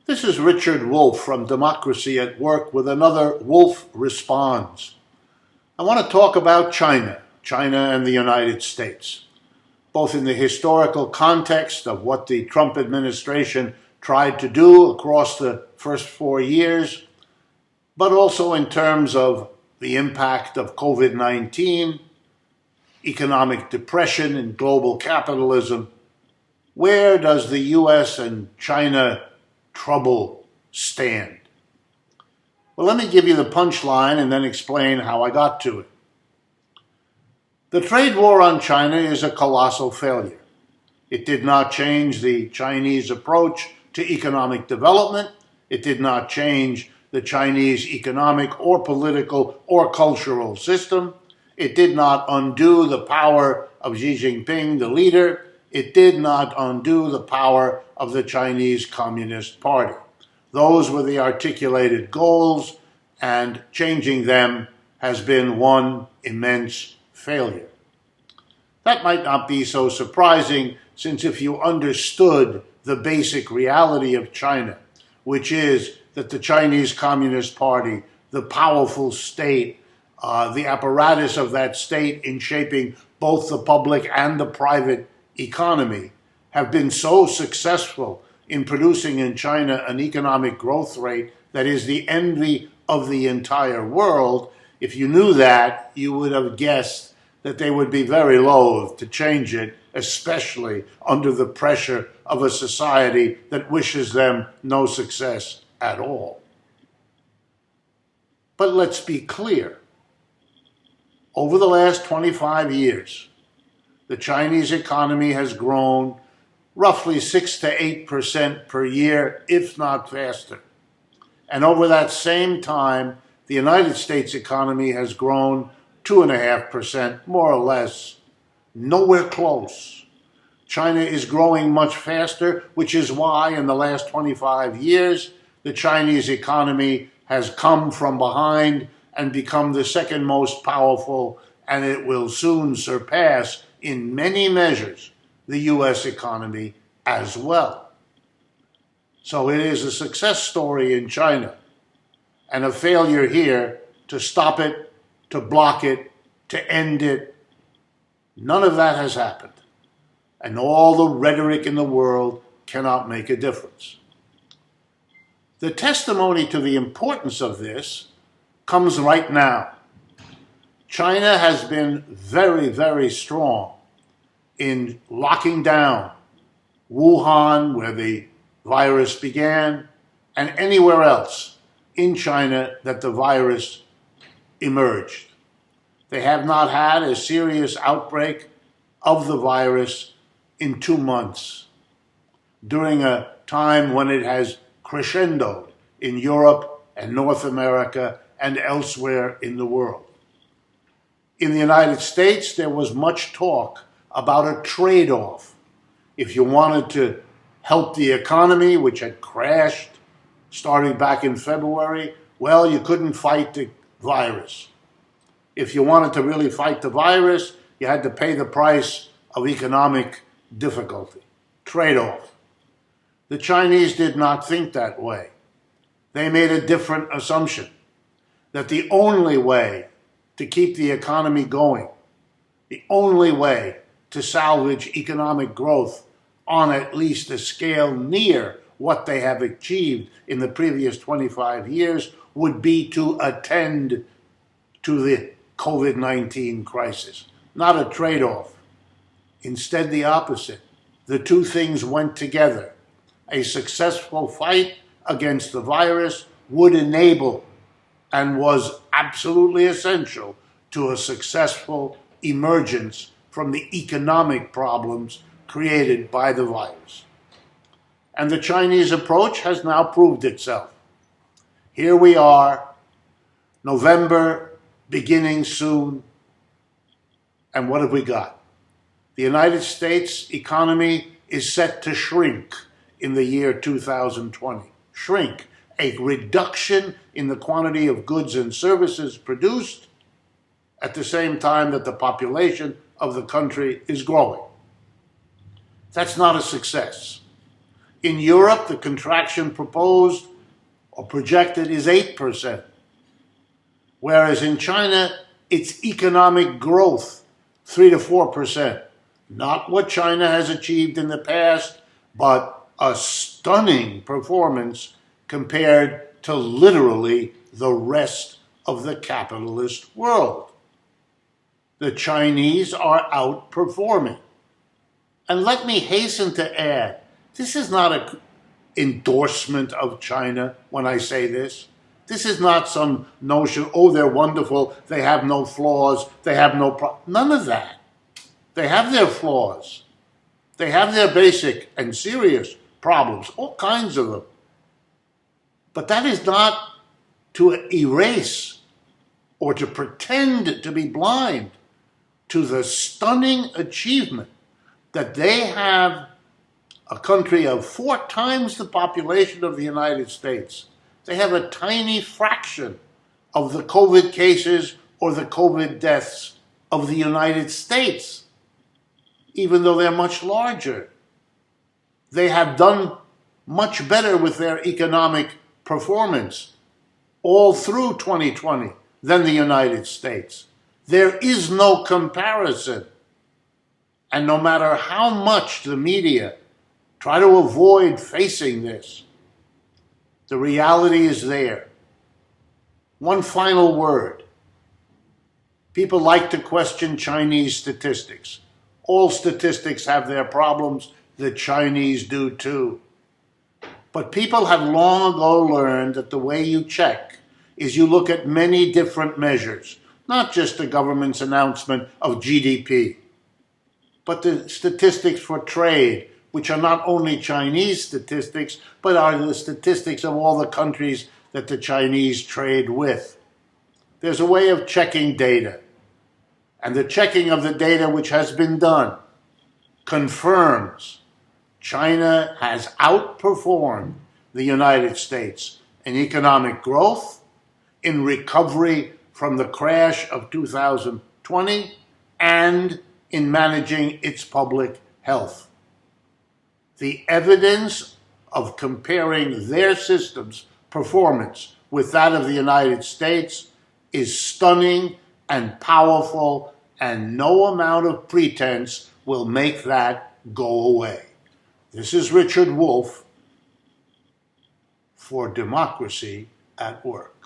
This is Richard Wolff from Democracy at Work with another Wolff Responds. I want to talk about China and the United States, both in the historical context of what the Trump administration tried to do across the first 4 years, but also in terms of the impact of COVID-19, economic depression and global capitalism. Where does the U.S. and China trouble stand? Well, let me give you the punchline and then explain how I got to it. The trade war on China is a colossal failure. It did not change the Chinese approach to economic development. It did not change the Chinese economic or political or cultural system. It did not undo the power of Xi Jinping, the leader. It did not undo the power of the Chinese Communist Party. Those were the articulated goals, and changing them has been one immense failure. That might not be so surprising, since if you understood the basic reality of China, which is that the Chinese Communist Party, the powerful state, the apparatus of that state in shaping both the public and the private economy, have been so successful in producing in China an economic growth rate that is the envy of the entire world. If you knew that, you would have guessed that they would be very loath to change it, especially under the pressure of a society that wishes them no success at all. But let's be clear. Over the last 25 years, the Chinese economy has grown roughly 6 to 8% per year, if not faster. And over that same time, the United States economy has grown 2.5%, more or less. Nowhere close. China is growing much faster, which is why in the last 25 years, the Chinese economy has come from behind and become the second most powerful, and it will soon surpass in many measures the U.S. economy as well. So it is a success story in China and a failure here to stop it, to block it, to end it. None of that has happened. And all the rhetoric in the world cannot make a difference. The testimony to the importance of this comes right now. China has been very, very strong in locking down Wuhan, where the virus began, and anywhere else in China that the virus emerged. They have not had a serious outbreak of the virus in 2 months, during a time when it has crescendoed in Europe and North America and elsewhere in the world. In the United States, there was much talk about a trade-off. If you wanted to help the economy, which had crashed starting back in February, well, you couldn't fight the virus. If you wanted to really fight the virus, you had to pay the price of economic difficulty. Trade-off. The Chinese did not think that way. They made a different assumption, that the only way to keep the economy going, the only way to salvage economic growth on at least a scale near what they have achieved in the previous 25 years, would be to attend to the COVID-19 crisis. Not a trade-off. Instead, the opposite. The two things went together. A successful fight against the virus would enable and was absolutely essential to a successful emergence from the economic problems created by the virus. And the Chinese approach has now proved itself. Here we are, November beginning soon, and what have we got? The United States economy is set to shrink in the year 2020. Shrink, a reduction in the quantity of goods and services produced at the same time that the population of the country is growing. That's not a success. In Europe, the contraction proposed or projected is 8%, whereas in China, it's economic growth, 3 to 4%. Not what China has achieved in the past, but a stunning performance compared to literally the rest of the capitalist world. The Chinese are outperforming. And let me hasten to add, this is not an endorsement of China when I say this. This is not some notion, oh, they're wonderful, they have no flaws, they have no none of that. They have their flaws. They have their basic and serious problems, all kinds of them. But that is not to erase or to pretend to be blind to the stunning achievement that they have a country of 4 times the population of the United States. They have a tiny fraction of the COVID cases or the COVID deaths of the United States, even though they're much larger. They have done much better with their economic performance all through 2020 than the United States. There is no comparison. And no matter how much the media try to avoid facing this, the reality is there. One final word. People like to question Chinese statistics. All statistics have their problems. The Chinese do too. But people have long ago learned that the way you check is you look at many different measures, not just the government's announcement of GDP, but the statistics for trade, which are not only Chinese statistics, but are the statistics of all the countries that the Chinese trade with. There's a way of checking data. And the checking of the data which has been done confirms China has outperformed the United States in economic growth, in recovery from the crash of 2020, and in managing its public health. The evidence of comparing their system's performance with that of the United States is stunning and powerful, and no amount of pretense will make that go away. This is Richard Wolff for Democracy at Work.